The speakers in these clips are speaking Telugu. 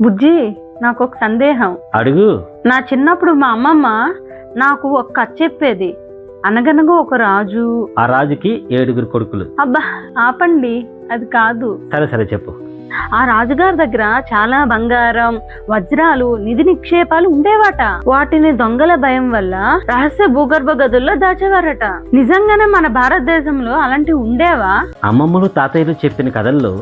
బుజ్జి, నాకు ఒక సందేహం. అడుగు. నా చిన్నప్పుడు మా అమ్మమ్మ నాకు ఒక కథ చెప్పేది. అనగనగా ఒక రాజు, ఆ రాజుకి 7 కొడుకులు. అబ్బా ఆపండి, అది కాదు. సరే సరే చెప్పు. ఆ రాజుగారి దగ్గర చాలా బంగారం, వజ్రాలు, నిధి నిక్షేపాలు ఉండేవాట. వాటిని దొంగల భయం వల్ల రహస్య భూగర్భ గదుల్లో దాచేవారట. నిజంగానే మన భారతదేశంలో అలాంటివి ఉండేవా? అమ్మమ్మలు తాతయ్యలు చెప్పిన కథల్లో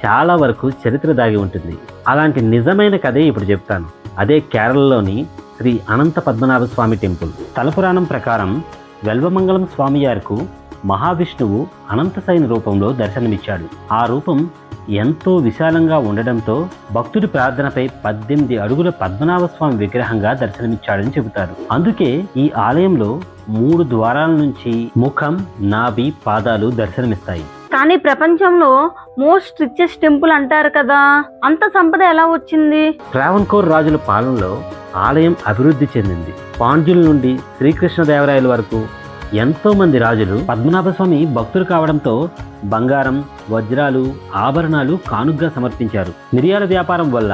చాలా వరకు చరిత్ర దాగి ఉంటుంది. అలాంటి నిజమైన కథే ఇప్పుడు చెప్తాను. అదే కేరళలోని శ్రీ అనంత పద్మనాభ స్వామి టెంపుల్. స్థలపురాణం ప్రకారం వెల్వమంగళం స్వామివారికి మహావిష్ణువు అనంతశయన రూపంలో దర్శనమిచ్చాడు. ఆ రూపం ఎంతో విశాలంగా ఉండడంతో భక్తుడి ప్రార్థనపై 18 అడుగుల పద్మనాభ స్వామి విగ్రహంగా దర్శనమిచ్చాడని చెబుతారు. అందుకే ఈ ఆలయంలో 3 ద్వారాల నుంచి ముఖం, నాభి, పాదాలు దర్శనమిస్తాయి. కానీ ప్రపంచంలో మోస్ట్ రిచెస్ట్ టెంపుల్ అంటారు కదా, అంత సంపద ఎలా వచ్చింది? ట్రావెన్కోర్ రాజుల పాలనలో ఆలయం అభివృద్ధి చెందింది. పాండ్యుల నుండి శ్రీకృష్ణదేవరాయల వరకు ఎంతో మంది రాజులు పద్మనాభస్వామి భక్తులు కావడంతో బంగారం, వజ్రాలు, ఆభరణాలు కానుగ్గా సమర్పించారు. మిరియాల వ్యాపారం వల్ల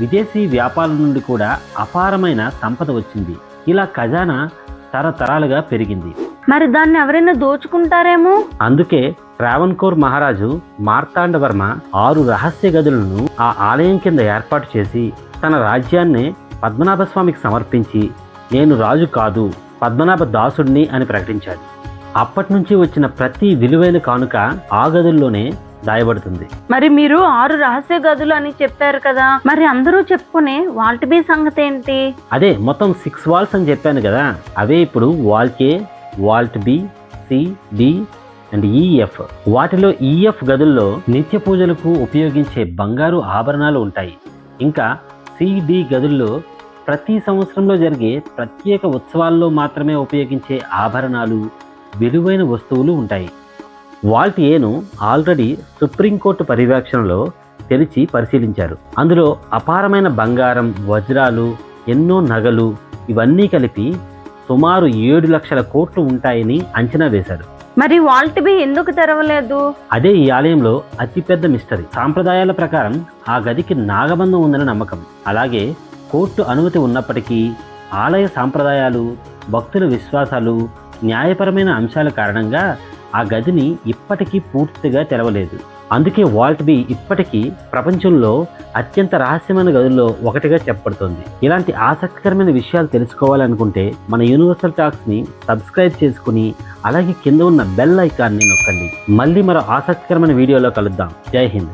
విదేశీ వ్యాపారుల నుండి కూడా అపారమైన సంపద వచ్చింది. ఇలా ఖజానా తరతరాలుగా పెరిగింది. మరి దాన్ని ఎవరైనా దోచుకుంటారేమో. అందుకే ట్రావెన్కోర్ మహారాజు మార్తాండవర్మ 6 రహస్య గదులను ఆ ఆలయం కింద ఏర్పాటు చేసి తన రాజ్యాన్ని పద్మనాభస్వామికి సమర్పించి, నేను రాజు కాదు, పద్మనాభ దాసుడిని అని ప్రకటించాడు. అప్పటి నుంచి వచ్చిన ప్రతి విలువైన కానుక ఆ గదుల్లోనే దాయబడుతుంది. మరి మీరు 6 రహస్య గదులు అని చెప్పారు కదా, మరి అందరూ చెప్పుకునే వాల్ట్ బి సంగతి ఏంటి? అదే మొత్తం 6 వాల్స్ అని చెప్పాను కదా, అవే ఇప్పుడు vault A, vault B, C, D and EF. వాటిలో ఈఎఫ్ గదుల్లో నిత్య పూజలకు ఉపయోగించే బంగారు ఆభరణాలు ఉంటాయి. ఇంకా సిడి గదుల్లో ప్రతి సంవత్సరంలో జరిగే ప్రత్యేక ఉత్సవాల్లో మాత్రమే ఉపయోగించే ఆభరణాలు, విలువైన వస్తువులు ఉంటాయి. వాల్ట్ ఏను ఆల్రెడీ సుప్రీంకోర్టు పర్యవేక్షణలో తెరిచి పరిశీలించారు. అందులో అపారమైన బంగారం, వజ్రాలు, ఎన్నో నగలు, ఇవన్నీ కలిపి సుమారు 7 లక్షల కోట్లు ఉంటాయని అంచనా వేశారు. మరి వాల్ట్ బి ఎందుకు తెరవలేదు? అదే ఈ ఆలయంలో అతిపెద్ద మిస్టరీ. సాంప్రదాయాల ప్రకారం ఆ గదికి నాగబంధం ఉందని నమ్మకం. అలాగే కోర్టు అనుమతి ఉన్నప్పటికీ ఆలయ సాంప్రదాయాలు, భక్తుల విశ్వాసాలు, న్యాయపరమైన అంశాల కారణంగా ఆ గదిని ఇప్పటికీ పూర్తిగా తెరవలేదు. అందుకే వాల్ట్ బి ఇప్పటికీ ప్రపంచంలో అత్యంత రహస్యమైన గదుల్లో ఒకటిగా చెప్పబడుతుంది. ఇలాంటి ఆసక్తికరమైన విషయాలు తెలుసుకోవాలనుకుంటే మన యూనివర్సల్ టాక్స్ని సబ్స్క్రైబ్ చేసుకుని అలాగే కింద ఉన్న బెల్ ఐకాన్ని నొక్కండి. మళ్ళీ మరో ఆసక్తికరమైన వీడియోలో కలుద్దాం. జై హింద్.